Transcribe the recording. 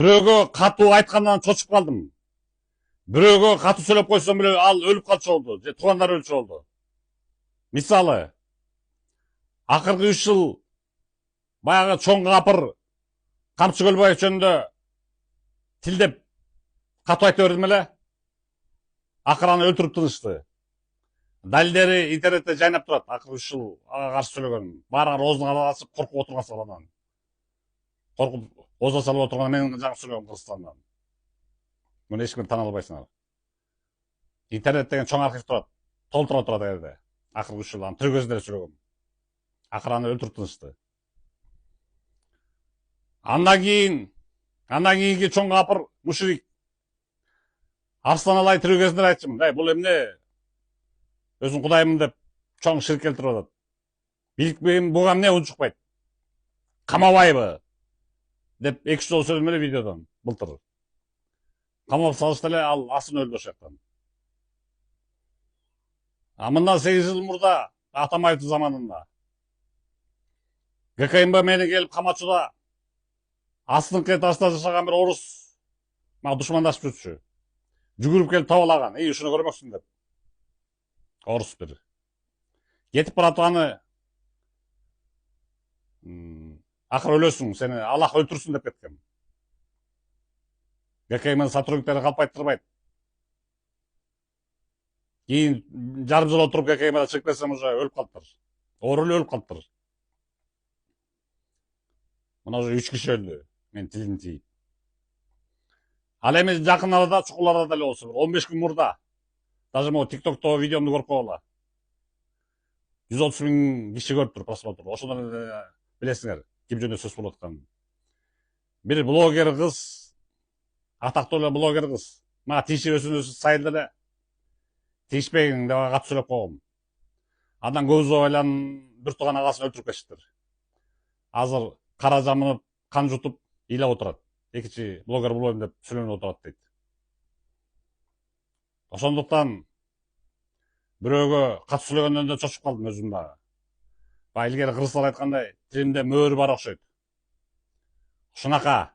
Бирөөгө катуу айткандан чочуп калдым. Бирөөгө катуу сүйлөп койсом эле ал өлүп калчу болду, же туугандары өлчү болду. Мисалы, акыркы 3 жыл баягы чоң капыр Камчы Көлбаев жөнүндө тилдеп катуу айта бердим эле. Акыры аны өлтүрүп тынышты. Далилдери интернетте жайнап турат. Акыркы 3 жыл ага каршы сүйлөгөн. Баары оозун ачып коркуп отурган анан. Коркуп ооз салып отурган менин жаңы сүйлөгөм Кыргызстандан. Муну эч ким тана албайсыңар. Интернет деген чоң архив турат. Толтура турат жерде. Акыркы 3 жыл аны тирүү кезинде сүйлөгөм. Акыры аны өлтүрүп тынышты. Андан кийинки чоң капыр мушрик Арслан Алай тирүү кезинде айтчымын. Бул эмне? Өзүн кудаймын деп чоң ширк келтирип атат. Биликпейм, буга эмне унчукпайт? Камабайбы? Деп 2 жол сөйлөдүм эле видеодон былтыр. Камап салышты эле ал асын өлдү ошол жактан. Мындан 8 жыл мурда Атамбаевдин заманында ГКМБ мени келип Камачыда астыңкы этажда жашаган бир орус мага душмандашып жүрчү. Жүгүрүп келип табалаган. Ушуну көрмөксүң деп. Орус бир. Кетип баратып аны акыры өлөсүң, сени Аллах өлтүрсүн деп кеткен. ГКМ сотрудниктери калп айтырбайт. Кийин жарым жыл отуруп ГКМда чыгып келсем уже өлүп калыптыр. Оор эле өлүп калыптыр. Мына уже 3 киши өлдү. Мен тилин тийип. Ал эми жакын арада чукуларда деле болсо 15 күн мурда даже могу ТикТокто видеомду көрүп койгула. 130 миң киши көрүптүр просмотр. Ошондон билесиңер ким жөнүндө сөз болуп атканын. Бир блогер кыз, атактуу эле блогер кыз. Мага тиеши өзүнүн сайылды эле. Тийишпегиң деп ага катуу сүйлөп койгом. Андан көп узабай эле бир тууган агасын өлтүрүп кетиштир. Азыр кара жамынып, кан жутуп, ыйлап отурат. Экинчи блогер болойм деп сүйлөнүп отурат дейт. Ошондуктан бирөөгө катуу сүйлөгөндөн да чочуп калдым өзүм дагы. Илгери кыргыздар айткандай, тилимде мөөр бар окшойт. Ушунака